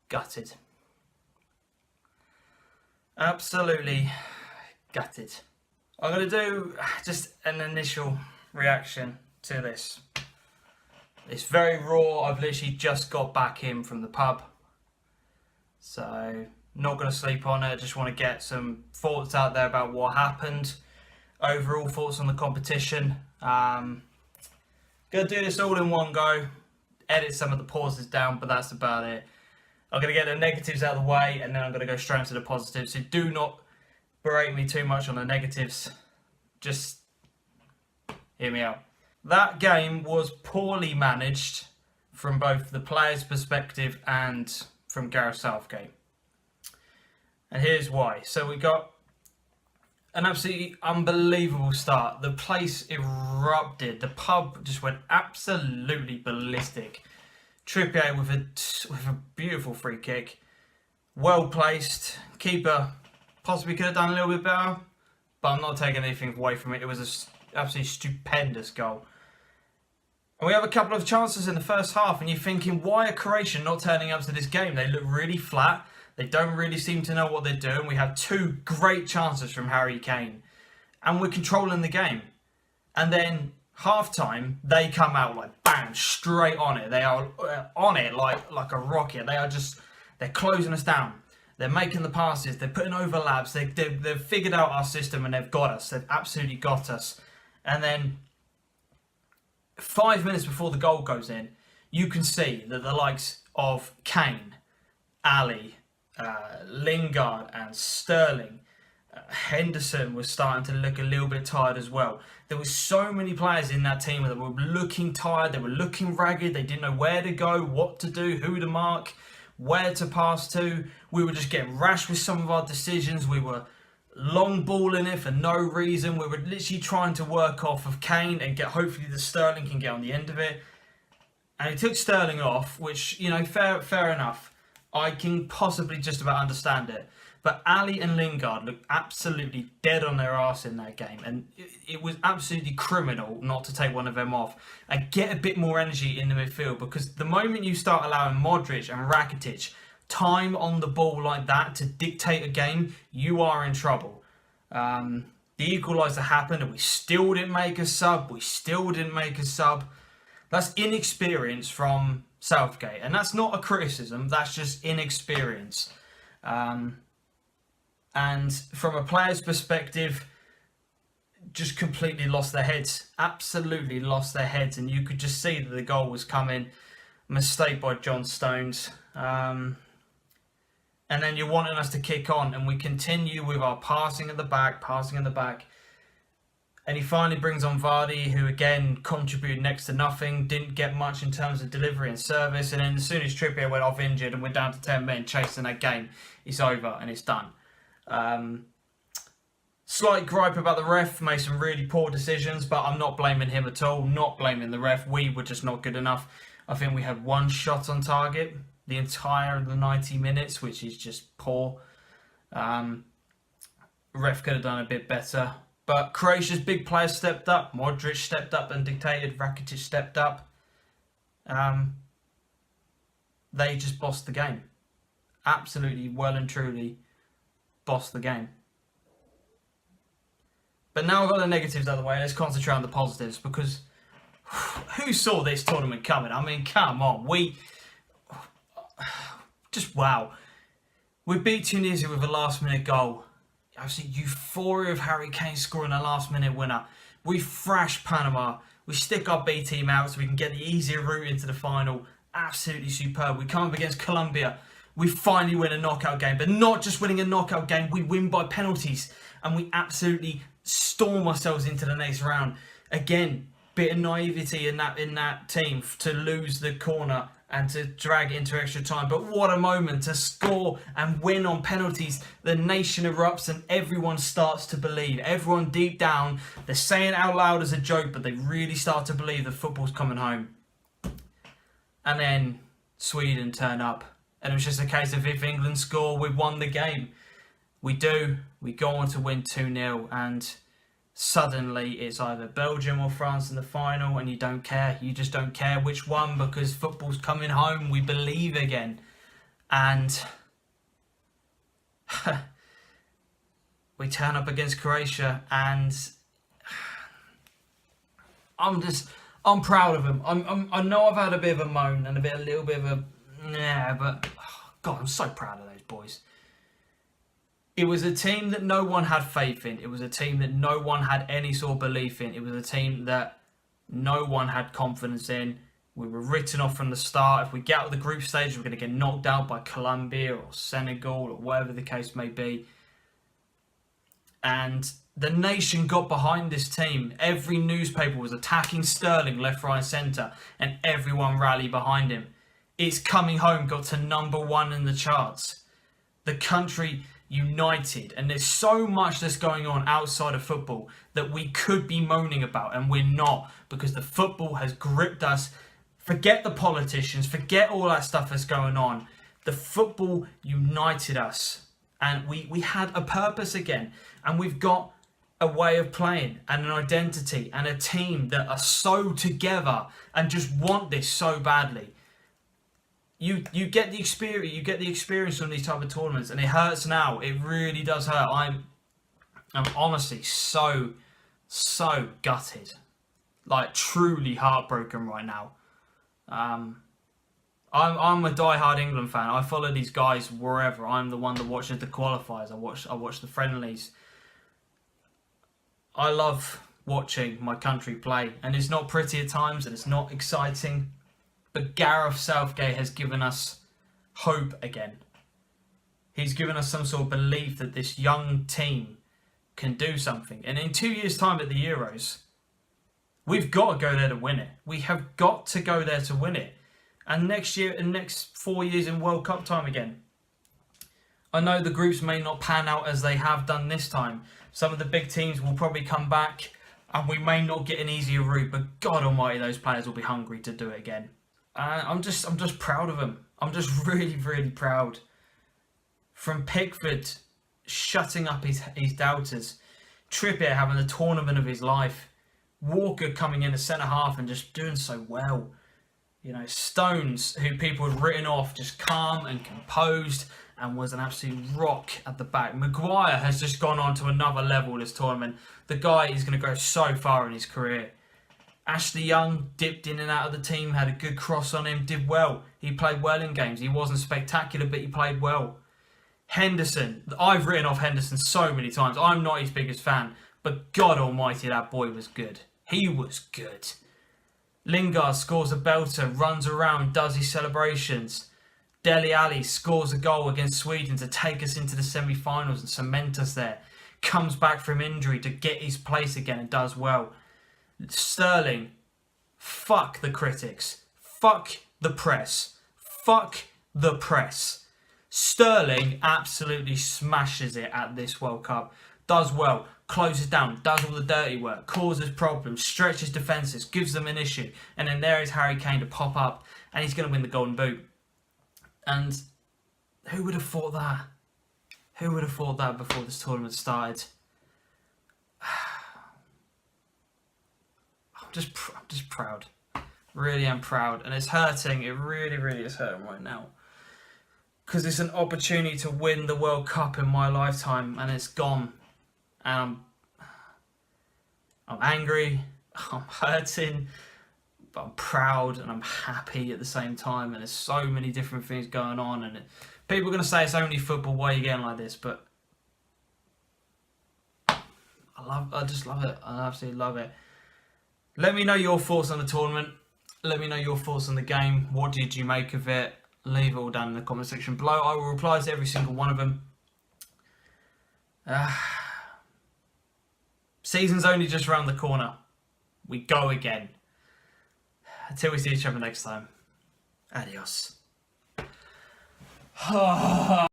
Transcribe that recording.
gutted. Absolutely gutted. I'm going to do just an initial reaction to this. It's very raw. I've literally just got back in from the pub. So, not going to sleep on it. Just want to get some thoughts out there about what happened. Overall thoughts on the competition. Going to do this all in one go. Edit some of the pauses down, but that's about it. I'm going to get the negatives out of the way, and then I'm going to go straight into the positives. So do not berate me too much on the negatives. Just hear me out. That game was poorly managed from both the players' perspective and from Gareth Southgate. And here's why. So we got an absolutely unbelievable start. The place erupted. The pub just went absolutely ballistic. Trippier with a beautiful free kick. Well placed. Keeper possibly could have done a little bit better, but I'm not taking anything away from it. It was an absolutely stupendous goal. And we have a couple of chances in the first half, and you're thinking, why are Croatia not turning up to this game? They look really flat. They don't really seem to know what they're doing. We have two great chances from Harry Kane, and we're controlling the game. And then half-time, they come out like bam, straight on it. They are on it like a rocket. They're closing us down. They're making the passes. They're putting overlaps. They've figured out our system and they've got us. They've absolutely got us. And then 5 minutes before the goal goes in, you can see that the likes of Kane, Ali, Lingard and Sterling, Henderson was starting to look a little bit tired as well. There were so many players in that team that were looking tired, they were looking ragged, they didn't know where to go, what to do, who to mark, where to pass to. We were just getting rash with some of our decisions. We were long balling it for no reason. We were literally trying to work off of Kane and hopefully the Sterling can get on the end of it. And he took Sterling off, which, you know, fair enough. I can possibly just about understand it. But Ali and Lingard looked absolutely dead on their arse in that game. And it was absolutely criminal not to take one of them off and get a bit more energy in the midfield. Because the moment you start allowing Modric and Rakitic time on the ball like that to dictate a game, you are in trouble. The equaliser happened and we still didn't make a sub. That's inexperience from Southgate. And that's not a criticism, that's just inexperience. And from a player's perspective, just completely lost their heads. Absolutely lost their heads. And you could just see that the goal was coming. Mistake by John Stones. And then you're wanting us to kick on. And we continue with our passing at the back. And he finally brings on Vardy, who again contributed next to nothing. Didn't get much in terms of delivery and service. And then as soon as Trippier went off injured and we're down to 10 men chasing that game, it's over and it's done. Slight gripe about the ref, made some really poor decisions, but I'm not blaming him at all, not blaming the ref. We were just not good enough. I think we had one shot on target the entire 90 minutes, which is just poor. Ref could have done a bit better, but Croatia's big players stepped up. Modric stepped up and dictated. Rakitic stepped up. They just bossed the game. Absolutely, well and truly bossed the game. But now I've got the negatives out of the way. Let's concentrate on the positives, because who saw this tournament coming? I mean, come on. Wow. We beat Tunisia with a last-minute goal. Obviously, euphoria of Harry Kane scoring a last-minute winner. We thrash Panama. We stick our B team out so we can get the easier route into the final. Absolutely superb. We come up against Colombia. We finally win a knockout game, but not just winning a knockout game, we win by penalties and we absolutely storm ourselves into the next round. Again, bit of naivety in that team to lose the corner and to drag it into extra time. But what a moment to score and win on penalties. The nation erupts and everyone starts to believe. Everyone deep down, they're saying it out loud as a joke, but they really start to believe that football's coming home. And then Sweden turn up. And it was just a case of if England score, we've won the game. We do. We go on to win 2-0. And suddenly it's either Belgium or France in the final. And you don't care. You just don't care which one, because football's coming home. We believe again. and we turn up against Croatia, and I'm proud of them. I know I've had a bit of a moan and a little bit of a but God, I'm so proud of those boys. It was a team that no one had faith in. It was a team that no one had any sort of belief in. It was a team that no one had confidence in. We were written off from the start. If we get out of the group stage, we're going to get knocked out by Colombia or Senegal or whatever the case may be. And the nation got behind this team. Every newspaper was attacking Sterling left, right and centre, and everyone rallied behind him. It's Coming Home got to #1 in the charts. The country united, and there's so much that's going on outside of football that we could be moaning about, and we're not, because the football has gripped us. Forget the politicians, forget all that stuff that's going on. The football united us, and we had a purpose again, and we've got a way of playing and an identity and a team that are so together and just want this so badly. You get the experience on these type of tournaments, and it hurts now. It really does hurt. I'm honestly so gutted, like truly heartbroken right now. I'm a die-hard England fan. I follow these guys wherever. I'm the one that watches the qualifiers. I watch the friendlies. I love watching my country play, and it's not pretty at times, and it's not exciting. But Gareth Southgate has given us hope again. He's given us some sort of belief that this young team can do something. And in 2 years' time at the Euros, we've got to go there to win it. We have got to go there to win it. And next year, and next 4 years in World Cup time again. I know the groups may not pan out as they have done this time. Some of the big teams will probably come back, and we may not get an easier route. But God Almighty, those players will be hungry to do it again. I'm just proud of them. I'm just really proud. From Pickford shutting up his doubters, Trippier having the tournament of his life, Walker coming in as centre half and just doing so well. You know, Stones, who people had written off, just calm and composed and was an absolute rock at the back. Maguire has just gone on to another level this tournament. The guy is going to go so far in his career. Ashley Young dipped in and out of the team, had a good cross on him, did well. He played well in games. He wasn't spectacular, but he played well. Henderson, I've written off Henderson so many times. I'm not his biggest fan, but God Almighty, that boy was good. He was good. Lingard scores a belter, runs around, does his celebrations. Dele Alli scores a goal against Sweden to take us into the semi-finals and cement us there. Comes back from injury to get his place again and does well. Sterling, fuck the critics, fuck the press, fuck the press. Sterling absolutely smashes it at this World Cup, does well, closes down, does all the dirty work, causes problems, stretches defences, gives them an issue, and then there is Harry Kane to pop up, and he's going to win the Golden Boot. And who would have thought that? Who would have thought that before this tournament started? I'm just proud. Really am proud. And it's hurting. It really is hurting right now. Because it's an opportunity to win the World Cup in my lifetime, and it's gone. And I'm angry. I'm hurting. But I'm proud and I'm happy at the same time. And there's so many different things going on. And people are going to say it's only football. Why are you getting like this? But I just love it. I absolutely love it. Let me know your thoughts on the tournament. Let me know your thoughts on the game. What did you make of it? Leave it all down in the comment section below. I will reply to every single one of them. Season's only just around the corner. We go again. Until we see each other next time. Adios.